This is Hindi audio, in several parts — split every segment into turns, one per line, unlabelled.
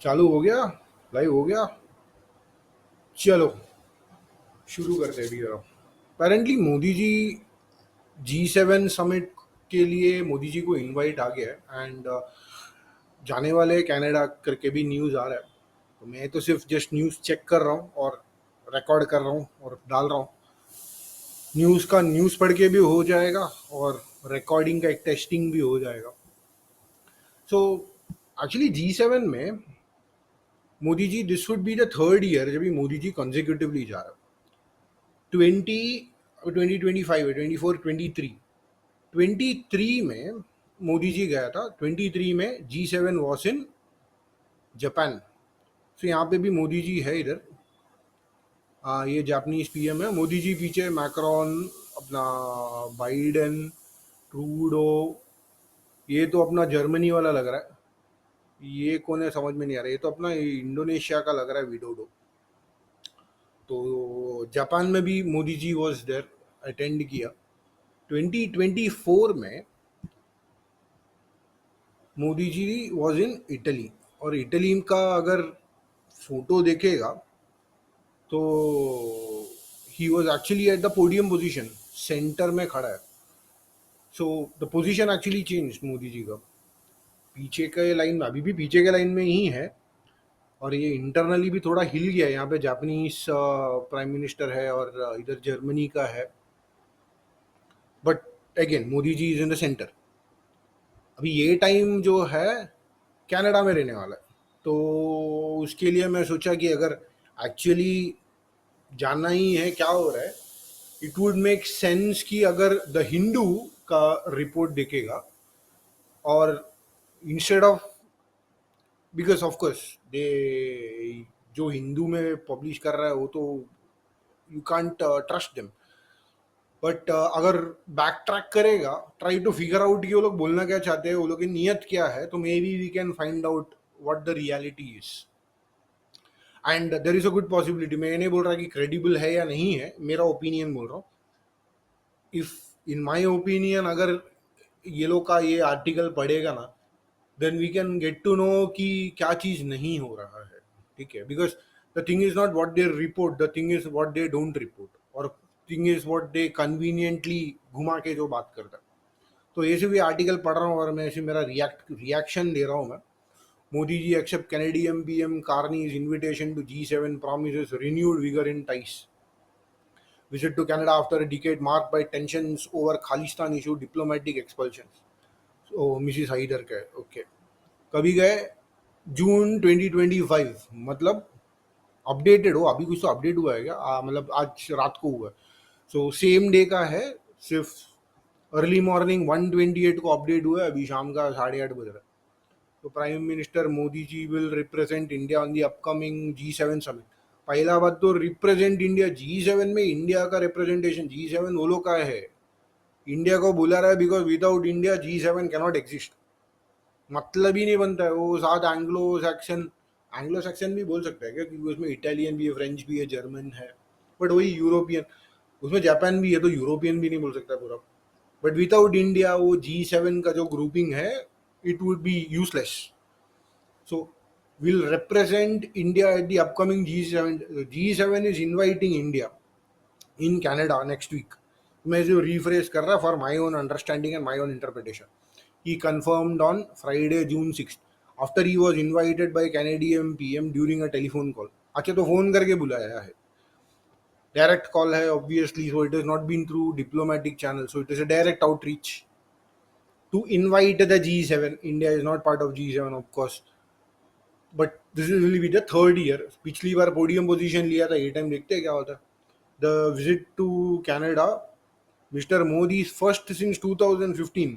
चालू हो गया। लाइव हो गया। चलो शुरू करते हैं भैया। Apparently Modi ji G7 summit के लिए मोदी जी को इनवाइट आ गया है एंड जाने वाले हैं कनाडा करके भी न्यूज़ आ रहा है। तो मैं तो सिर्फ जस्ट न्यूज़ चेक कर रहा हूँ और रिकॉर्ड कर रहा हूँ और डाल रहा हूँ। न्यूज़ का न्यूज़ पढ़ के भी हो जाएगा और रिकॉर्डिंग का एक टेस्टिंग भी हो जाएगा। सो एक्चुअली G7 में Modi ji this would be the third year जब भी मोदी जी कंजिक्यूटिवली जा रहा है। 20 2025 23 में मोदी जी गया था। 23 में G7 वॉज इन जापान। तो यहाँ पे भी मोदी जी है इधर। ये जापानीज पीएम है। मोदी जी पीछे मैक्रॉन, अपना बाइडेन, ट्रूडो। ये तो अपना जर्मनी वाला लग रहा है। ये कौन है समझ में नहीं आ रहा। ये तो अपना इंडोनेशिया का लग रहा है, विडोडो। तो जापान में भी Modi ji was there, attend किया। 2024 में Modi ji was in Italy. और इटली का अगर फोटो देखेगा तो he was actually at the podium position, centre में खड़ा है। So the position actually change Modi ji का। पीछे के लाइन में, अभी भी पीछे के लाइन में ही है। और ये इंटरनली भी थोड़ा हिल गया है। यहाँ पे जापानीज प्राइम मिनिस्टर है और इधर जर्मनी का है। But again Modi ji is in the centre. अभी ये टाइम जो है कनाडा में रहने वाला है। तो उसके लिए मैं सोचा कि अगर एक्चुअली जानना ही है क्या हो रहा है, इट वुड मेक सेंस कि अगर द हिंदू का रिपोर्ट देखेगा और instead of, because of course they, जो हिंदू में पब्लिश कर रहा है वो तो you can't trust them. But अगर बैक ट्रैक करेगा, ट्राई टू फिगर आउट कि वो लोग बोलना क्या चाहते हैं, वो लोग की नीयत क्या है, तो maybe we can find out what the reality is. And there is a good possibility. मैं ये नहीं बोल रहा कि क्रेडिबल है या नहीं है, मेरा ओपिनियन बोल रहा हूँ। इफ इन माई ओपिनियन अगर ये लोग का ये आर्टिकल पढ़ेगा ना, then we can get to know कि क्या चीज नहीं हो रहा है। ठीक है, because the thing is not what they report, the thing is what they don't report. और thing is what they conveniently घुमा के जो बात करता है। तो ऐसे भी आर्टिकल पढ़ रहा हूँ और मैं ऐसे मेरा रिएक्शन दे रहा हूँ मैं। Modi ji accept Canadian PM Carney's invitation to G7, promises renewed vigor in ties. Visit to Canada after a decade marked by tensions over Khalistan issue, diplomatic expulsions. So Mrs Haider का है। ओके, कभी गए? जून 2025। मतलब अपडेटेड हो, अभी कुछ तो अपडेट हुआ है क्या? मतलब आज रात को हुआ है। सो सेम डे का है। सिर्फ अर्ली मॉर्निंग 1:28 को अपडेट हुआ है। अभी शाम का 8:30 बज रहा है। तो prime minister Modi ji will represent India on the upcoming G7 summit. पहला बात तो रिप्रेजेंट इंडिया G7 में, इंडिया का रिप्रेजेंटेशन G7 वो लोग का है। इंडिया को बुला रहा है because without India G7 cannot exist. मतलब ही नहीं बनता है। वो साथ एंग्लो सैक्सन, एंग्लो सैक्सन भी बोल सकते हैं क्या, क्योंकि उसमें इटालियन भी है, फ्रेंच भी है, जर्मन है। बट वही यूरोपियन, उसमें जापान भी है, तो यूरोपियन भी नहीं बोल सकता पूरा। बट विदाउट इंडिया वो G7 का जो ग्रुपिंग है, it would be useless. So will represent India at the upcoming G7. G7 is inviting India in Canada next week. मैं जो rephrase कर रहा for my own understanding and my own interpretation. He confirmed on Friday, June 6th, after he was invited by Canadian PM during a telephone call. अच्छा, तो फोन करके बुलाया है। डायरेक्ट कॉल है obviously, so it has not been through diplomatic channel, so it is a direct outreach to invite the G7. India is not part of G7 of course, but this is will be the third year. पिछली बार पोडियम पोजीशन लिया था, ये टाइम देखते हैं क्या होता है। The visit to Canada, Mr Modi first since 2015।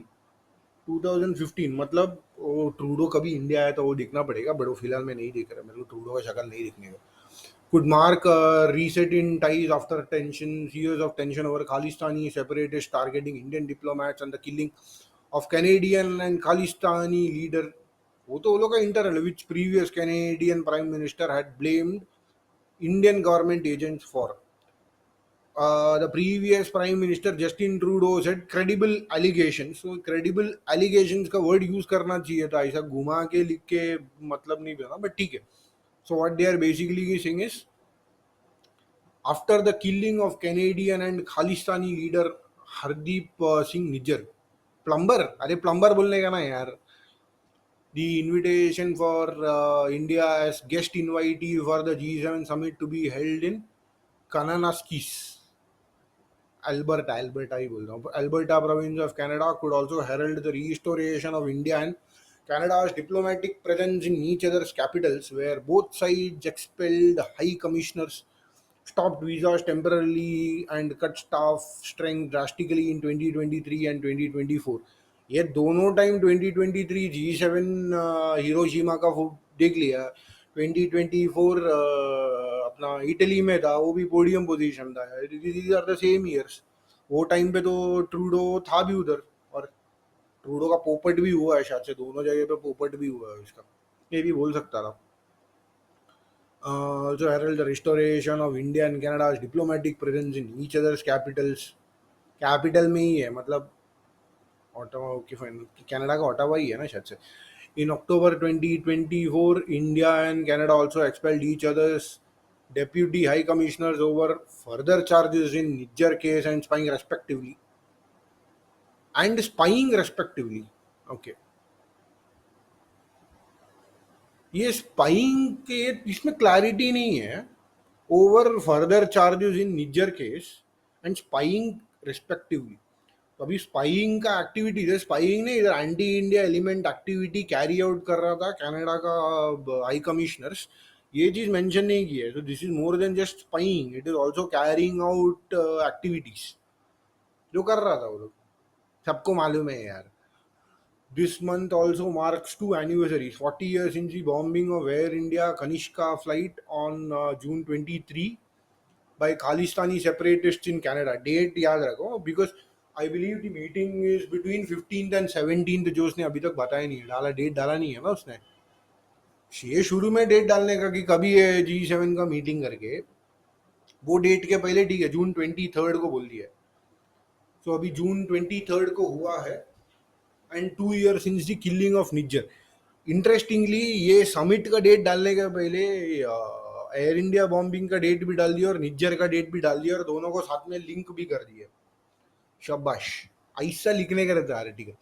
2015 मतलब वो ट्रूडो कभी इंडिया आया तो वो देखना पड़ेगा, बट वो फिलहाल मैं नहीं देख रहा, मेरे को ट्रूडो का शक्ल नहीं दिखने का। could mark a reset in ties after years of tension over Khalistani separatists targeting Indian diplomats and the killing of Canadian and Khalistani leader. वो तो वो लोग का internal, which previous Canadian Prime Minister had blamed Indian government agents for. the previous prime minister Justin Trudeau said credible allegations. So credible allegations का word use करना चाहिए था, ऐसा घुमा के लिख के मतलब नहीं बना, but ठीक है. So what they are basically saying is, after the killing of Canadian and Khalistani leader Hardeep Singh Nijjar, plumber, अरे plumber बोलने का ना यार, the invitation for India as guest invitee for the G7 summit to be held in Kananaskis, Alberta ही बोल रहा हूँ. Alberta province of Canada could also herald the restoration of India and Canada's diplomatic presence in each other's capitals, where both sides expelled high commissioners, stopped visas temporarily, and cut staff strength drastically in 2023 and 2024. ये दोनों टाइम 2023 G7 हिरोशिमा का देख लिया. 2024 अपना इटली में था, वो भी पोडियम पोजीशन था. These are the same years. वो टाइम पे तो ट्रूडो था भी उधर, और ट्रूडो का पोपट भी हुआ है शायद से, दोनों जगह पे पोपट भी हुआ है इसका, ये भी बोल सकता था. Also herald the restoration of India and Canada's diplomatic presence in each other's capitals. Capital में ही है, मतलब ऑटावा, ओके फाइन, कनाडा का ऑटावा ही है ना शायद से. In October 2024, India and Canada also expelled each other's deputy high commissioners over further charges in Nijjar case and spying respectively. Okay. ये स्पाइंग के इसमें क्लैरिटी नहीं है. Over further charges in Nijjar case and spying respectively. तो अभी स्पाइंग का एक्टिविटी है, स्पाइंग ने इधर anti India element activity carry out कर रहा था कनाडा का हाई कमिश्नर्स, ये चीज मेंशन नहीं की है. तो this is more then just spying, it is also carrying out activities जो कर रहा था वो लोग, सबको मालूम है यार. This month also marks two anniversaries: 40 years since the bombing of Air India Kanishka flight on June 23 by Khalistani separatists in Canada. Date याद रखो, because I believe the meeting is between 15th and 17th, जो उसने अभी तक बताया नहीं है, डाला डेट डाला नहीं है ना उसने. ये शुरू में डेट डालने का कि कभी है G7 का मीटिंग करके, वो डेट के पहले ठीक है जून 23 को बोल दिया. तो अभी जून 23 को हुआ है, and 2 years since the killing of Nijjar. Interestingly ये समिट का डेट डालने के पहले एयर इंडिया बॉम्बिंग का डेट भी डाल दिया और निज्जर का डेट भी डाल दिया, और दोनों को साथ में लिंक भी कर दिया. शाबाश, ऐसा लिखने का रहता है. ठीक है,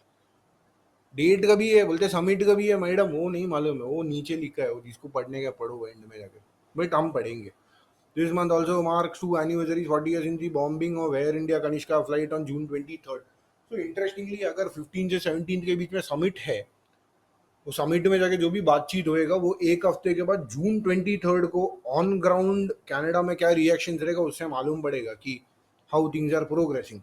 डेट का भी है, बोलते समिट का भी है मैडम, वो नहीं मालूम है, वो नीचे लिखा है, वो जिसको पढ़ने का पढ़ो एंड में जाके, बट हम पढ़ेंगे. This month also marks 2 anniversaries, 40 years in the bombing of Air India Kanishka flight on June 23rd. तो इंटरेस्टिंगली अगर 15 से 17 के बीच में समिट है, वो समिट में जाके जो भी बातचीत होएगा वो एक हफ्ते के बाद जून 23 को ऑन ग्राउंड कनाडा में क्या रिएक्शन रहेगा उससे मालूम पड़ेगा कि how things are progressing.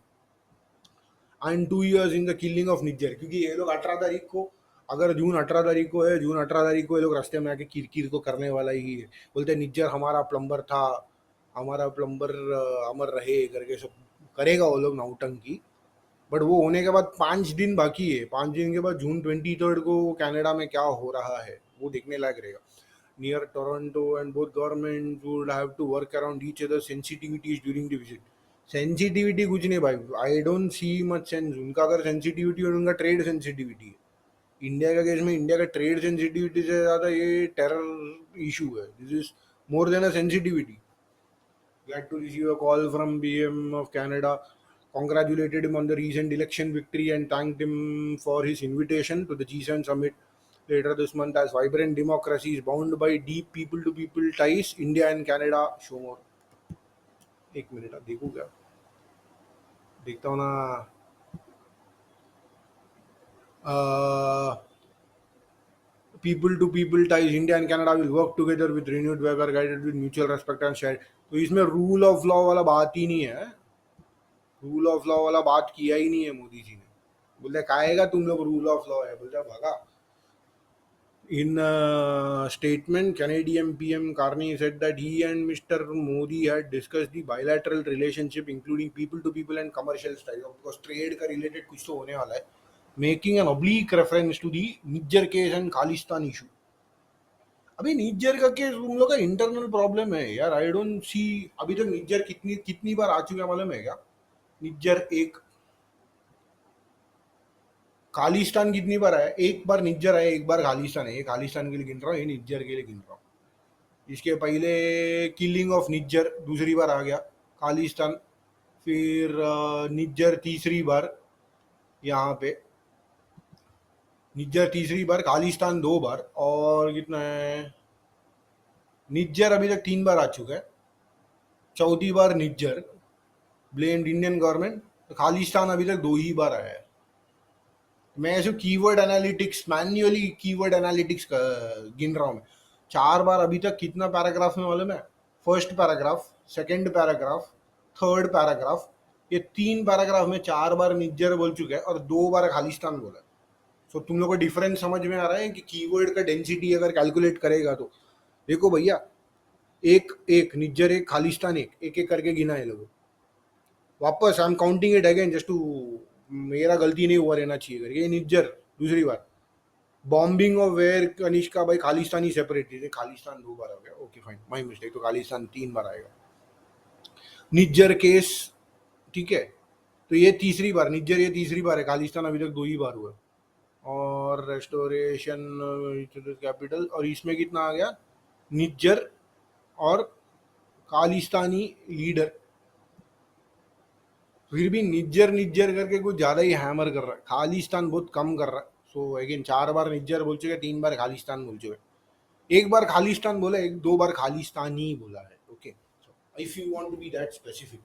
And 2 years in the killing of Nijjar, क्योंकि ये लोग 18 तारीख को, अगर जून 18 तारीख को है, जून 18 तारीख को ये लोग रास्ते में आके किरकिर तो करने वाला ही है. बोलते निज्जर हमारा प्लम्बर था, हमारा प्लम्बर अमर रहे करके सब करेगा वो लोग नौटंकी. बट वो होने के बाद 5 दिन बाकी है, 5 दिन के बाद जून 23 को कनाडा में क्या हो रहा है वो देखने लायक रहेगा. Near Toronto and both government would have to work around each other sensitivities during the visit. Sensitivity कुछ नहीं भाई, I don't see much sense. उनका अगर सेंसिटिविटी और उनका ट्रेड सेंसिटिविटी है. इंडिया का केस में इंडिया का ट्रेड सेंसिटिविटी से ज़्यादा ये टेरर इशू है. This is more than a sensitivity. Glad to receive a call from PM of Canada, congratulated him on the recent election victory and thanked him for his invitation to the G7 summit later this month. As vibrant democracies bound by deep people-to-people ties, India and Canada show more. एक मिनट आप देखो क्या देखता हूँ ना. People-to-people ties, India and Canada will work together with renewed vigor, guided with mutual respect and shared. तो इसमें रूल ऑफ लॉ वाला बात ही नहीं है. रूल ऑफ लॉ वाला बात किया ही नहीं है मोदी जी ने. बोलते खाएगा तुम लोग रूल ऑफ लॉ है, बोलते भागा. In a statement, Canadian PM Carney said that he and Mr. Modi had discussed the bilateral relationship, including people-to-people and commercial ties. Because trade का related कुछ तो होने वाला है, making an oblique reference to the Nijjar case and Khalistan issue. अभी निज्जर का केस तुम लोग का इंटरनल प्रॉब्लम है यार, आई डोंट सी। अभी तक निज्जर कितनी कितनी बार आ चुका है मालूम है क्या? निज्जर एक, खालिस्तान कितनी बार आया? एक बार निज्जर आया, एक बार खालिस्तान है। ये खालिस्तान के लिए गिन रहा हूँ, ये निज्जर के लिए गिन रहा हूँ। इसके पहले किलिंग ऑफ निज्जर दूसरी बार आ गया खालिस्तान। फिर निज्जर तीसरी बार यहाँ पे, निज्जर तीसरी बार, खालिस्तान दो बार, और कितना है, निज्जर अभी तक तीन बार आ चुका है, चौथी बार Nijjar blamed Indian government. Khalistan अभी तक दो ही बार आया है। मैं ऐसे keyword analytics, manually keyword analytics गिन रहा हूँ मैं। चार बार अभी तक कितना पैराग्राफ में मालूम है? First paragraph, second paragraph, third paragraph, ये तीन पैराग्राफ में चार बार निज्जर बोल चुके हैं और दो बार खालिस्तान बोला है। सो तुम लोग को डिफरेंस समझ में आ रहा है कि कीवर्ड का डेंसिटी अगर कैलकुलेट करेगा तो देखो भैया, एक एक निज्जर, एक खालिस्तान, एक एक एक करके गिना है लोगों। वापस I am counting it again just to, मेरा गलती नहीं हुआ रहना चाहिए करके। ये निज्जर दूसरी बार, बॉम्बिंग ऑफ वेयर कनिष्का भाई, खालिस्तानी सेपरेट थी, खालिस्तान दो बार हो गया, ओके फाइन, माई मिस्टेक, तो खालिस्तान तीन बार आएगा। निज्जर केस, ठीक है, तो ये तीसरी बार निज्जर, ये तीसरी बार है, खालिस्तान अभी तक दो ही बार हुआ। और रेस्टोरेशन कैपिटल, और इसमें कितना आ गया? निज्जर और खालिस्तानी लीडर। फिर भी निज्जर निज्जर करके कुछ ज्यादा ही हैमर कर रहा है, खालिस्तान बहुत कम कर रहा है। सो अगेन चार बार निज्जर बोल चुके, तीन बार खालिस्तान बोल चुके, एक बार खालिस्तान बोला, एक दो बार खालिस्तानी बोला है, okay. If you want to be that specific,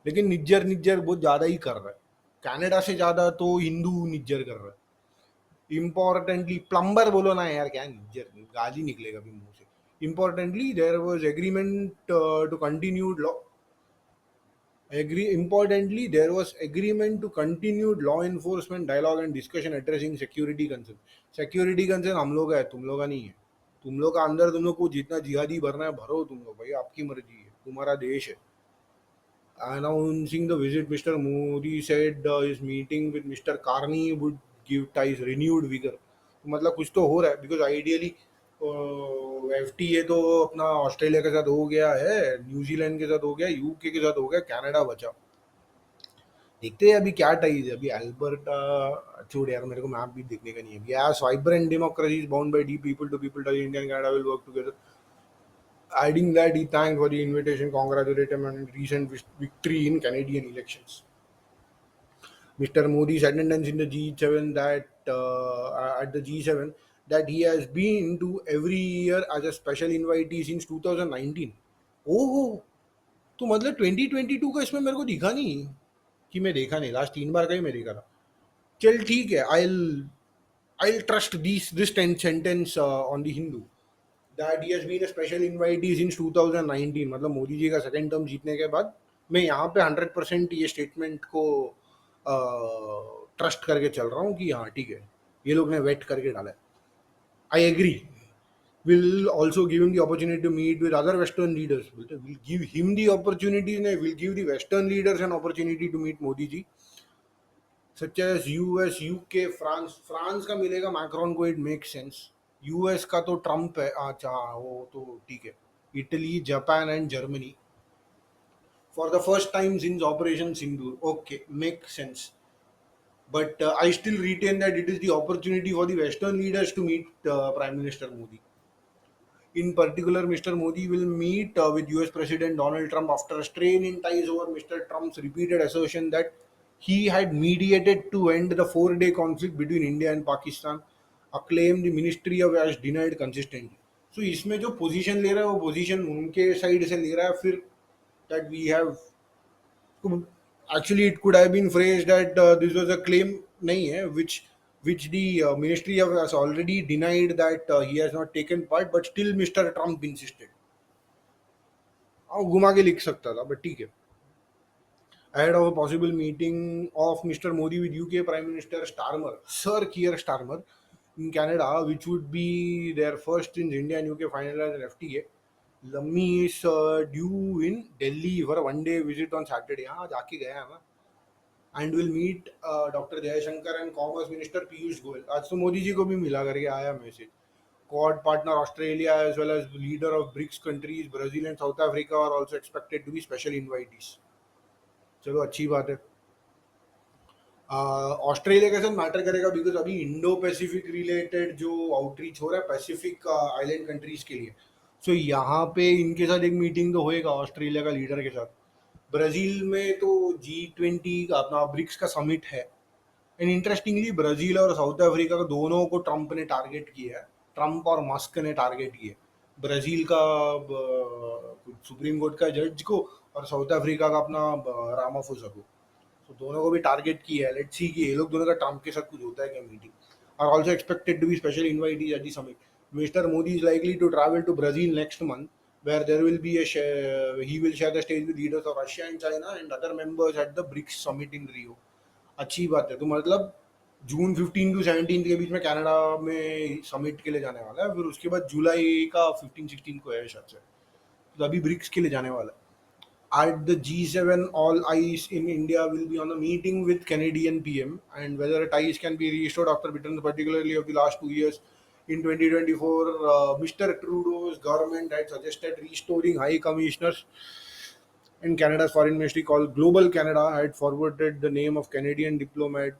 लेकिन निज्जर निज्जर बहुत ज्यादा ही कर रहा है, कनाडा से ज्यादा तो हिंदू निज्जर कर रहा है। इम्पोर्टेंटली प्लम्बर बोलो ना यार, क्या निज्जर, गाली निकलेगा भी मुंह से। Importantly there was agreement to continue law, importantly, there was agreement to continued law enforcement dialogue and discussion addressing security concern. Security concern हम लोग का है, तुम लोग का नहीं है। तुम लोग का अंदर, तुम लोग को जितना जिहादी भरना है भरो तुम लोग, भाई आपकी मर्जी है, तुम्हारा देश है। Announcing the visit, Mr. Modi said his meeting with Mr. Carney would give ties renewed vigor. तो मतलब कुछ तो हो रहा है, बिकॉज आइडियली FTA तो अपना ऑस्ट्रेलिया के साथ हो गया है, न्यूजीलैंड के साथ हो गया, यूके के साथ हो गया, कनाडा बचा। देखते हैं अभी क्या टाइज है। अभी अल्बर्टा, छोड़ यार, मेरे को मैप भी देखने का नहीं है अभी। As vibrant democracy is bound by deep people to people ties, India and Canada will work together. Adding that, he thanked for the invitation, congratulated him on recent victory in Canadian elections. Mr. Modi's attendance in the G7, that at the G7, that he has been to every year as a special invitee since 2019. ओह, तो मतलब 2022 का इसमें मेरे को दिखा नहीं, कि मैं देखा नहीं, लास्ट तीन बार का ही मैं देखा था। चल ठीक है, I'll trust this sentence on the Hindu, that he has been a special invitee since 2019। मतलब मोदी जी का सेकंड टर्म जीतने के बाद मैं यहाँ पे 100% ये स्टेटमेंट को ट्रस्ट करके चल रहा हूँ कि हाँ ठीक है, ये लोग ने वेट करके डाला है। I agree, will also give him the opportunity to meet with other Western leaders. Will give him the opportunity, will give the Western leaders an opportunity to meet Modi ji, such as US, UK, France. France का मिलेगा मैक्रोन को, इट मेक सेंस। यूएस का तो ट्रम्प है, अच्छा हाँ, वो तो ठीक है। Italy, Japan and Germany for the first time since operation Sindoor, okay, make sense. But I still retain that it is the opportunity for the Western leaders to meet Prime Minister Modi. In particular, Mr. Modi will meet with US President Donald Trump after a strain in ties over Mr. Trump's repeated assertion that he had mediated to end the 4-day conflict between India and Pakistan, a claim the Ministry of has denied consistently. So इसमें जो पोजीशन ले रहा है वो पोजीशन उनके साइड से ले रहा है। फिर that we have, actually it could have been phrased that this was a claim नहीं है, which the ministry of has already denied that he has not taken part, but still Mr. Trump insisted। हाँ, घुमा के लिख सकता था, but ठीक है। Ahead of a possible meeting of Mr. Modi with UK Prime Minister Starmer, Sir Keir Starmer, in Canada, which would be their first in India and UK finalized an FTA, Lammi is due in Delhi for a one-day visit on Saturday। हाँ, जाके गया है मैं। And will meet Dr. Jayashankar and Commerce Minister Piyush Goyal। आज तो मोदी जी को भी मिला करके आया message. Quad partner Australia as well as leader of BRICS countries, Brazil and South Africa are also expected to be special invitees. चलो अच्छी बात है. ऑस्ट्रेलिया के साथ मैटर करेगा बिकॉज अभी इंडो पैसिफिक रिलेटेड जो आउटरीच हो रहा है पैसिफिक आइलैंड कंट्रीज के लिए, सो यहाँ पे इनके साथ एक मीटिंग तो होएगा ऑस्ट्रेलिया का लीडर के साथ. ब्राजील में तो G20 का अपना ब्रिक्स का समिट है. एंड इंटरेस्टिंगली ब्राजील और साउथ अफ्रीका का दोनों को ट्रंप ने टारगेट किया है. ट्रंप और मस्क ने टारगेट किया है ब्राजील का सुप्रीम कोर्ट का जज को और साउथ अफ्रीका का अपना रामाफोसा को. तो दोनों को भी टारगेट किया है. लेट्स सी कि ये लोग दोनों का ट्रंप के साथ कुछ होता है क्या meeting. Are also expected to be special invitees at the summit. Mr Modi is likely to travel to Brazil next month where there will be he will share the stage with leaders of Russia and China and other members at the BRICS summit in Rio. अच्छी बात है. तो मतलब जून 15 टू 17 के बीच में कनाडा में समिट के लिए जाने वाला है. फिर उसके बाद जुलाई का 15-16 को है शायद से. तो अभी ब्रिक्स के लिए जाने वाला है. At the G7, all eyes in India will be on a meeting with Canadian PM and whether ties can be restored after returns, particularly of the last 2 years. In 2024, Mr. Trudeau's government had suggested restoring high commissioners, and Canada's foreign ministry called Global Canada had forwarded the name of Canadian diplomat.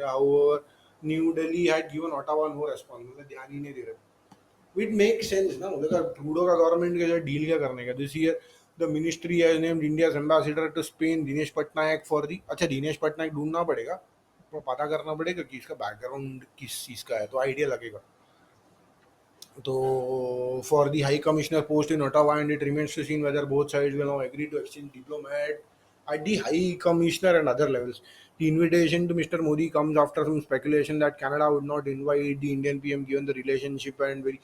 However, New Delhi had given Ottawa no response. मतलब ध्यान ही नहीं दे रहे. It makes sense ना. उधर ट्रूडो का गवर्नमेंट के साथ डील क्या करने का. This year the ministry has named India's ambassador to Spain Dinesh Patnaik for the. अच्छा, दिनेश पटनायक ढूंढना पड़ेगा, तो पता करना पड़ेगा कि इसका बैकग्राउंड किस चीज़ का है, तो आइडिया लगेगा. तो for the high commissioner post in Ottawa and it remains to seen whether both sides will now agree to exchange diplomat at the high commissioner and other levels. The invitation to Mr. Modi comes after some speculation that Canada would not invite the Indian PM given the relationship and very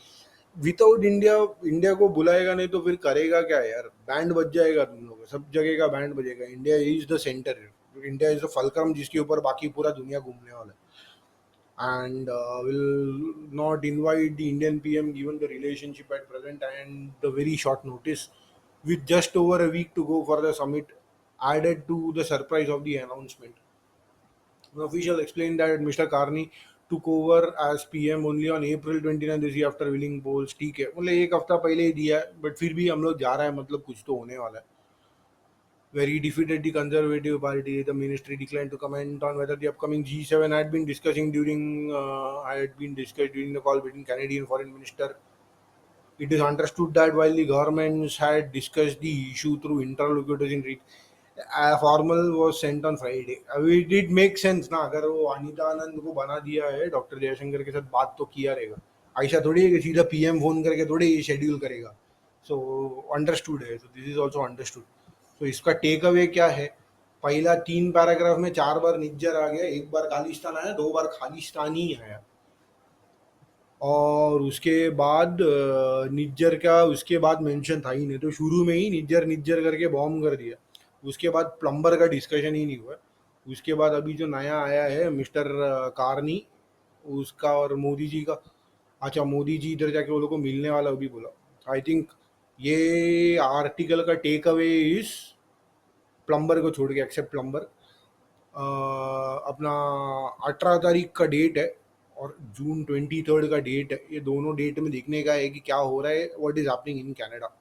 without India को बुलाएगा नहीं तो फिर करेगा क्या यार. बैंड बज जाएगा तुम लोग, सब जगह का बैंड बजेगा. India is the centre, India is the fulcrum जिसके ऊपर बाकी पूरा दुनिया घूमने वाला है. And will not invite the Indian PM given the relationship at present and the very short notice with just over a week to go for the summit added to the surprise of the announcement. The official explained that Mr. Carney took over as PM only on April 29 this year after winning polls. ठीक है, मतलब एक हफ्ता पहले ही दिया है, बट फिर भी हम लोग जा रहा है, मतलब कुछ तो होने वाला है. Where he defeated the Conservative Party, the ministry declined to comment on whether the upcoming G7 had been discussed during the call between Canadian Foreign Minister. It is understood that while the governments had discussed the issue through interlocutors in a formal was sent on Friday. It did make sense ना. अगर वो अनिता आनंद को बना दिया है डॉक्टर जयशंकर के साथ, बात तो किया रहेगा. ऐसा थोड़ी है कि सीधा पीएम फोन करके थोड़ी शेड्यूल करेगा. सो अंडरस्टूड है. So this is also understood. तो इसका टेक अवे क्या है. पहला 3 पैराग्राफ में 4 बार निज्जर आ गया, 1 बार खालिस्तान आया, 2 बार खालिस्तानी आया. और उसके बाद निज्जर का उसके बाद मेंशन था ही नहीं. तो शुरू में ही निज्जर निज्जर करके बॉम्ब कर दिया. उसके बाद प्लम्बर का डिस्कशन ही नहीं हुआ. उसके बाद अभी जो नया आया है मिस्टर कार्नी, उसका और मोदी जी का. अच्छा, मोदी जी इधर जाके वो लोग को मिलने वाला, अभी बोला. आई थिंक ये आर्टिकल का टेक अवे इज प्लम्बर को छोड़ के, एक्सेप्ट प्लम्बर. अपना 18 तारीख का डेट है और जून 23 का डेट है. ये दोनों डेट में देखने का है कि क्या हो रहा है, what is happening in Canada.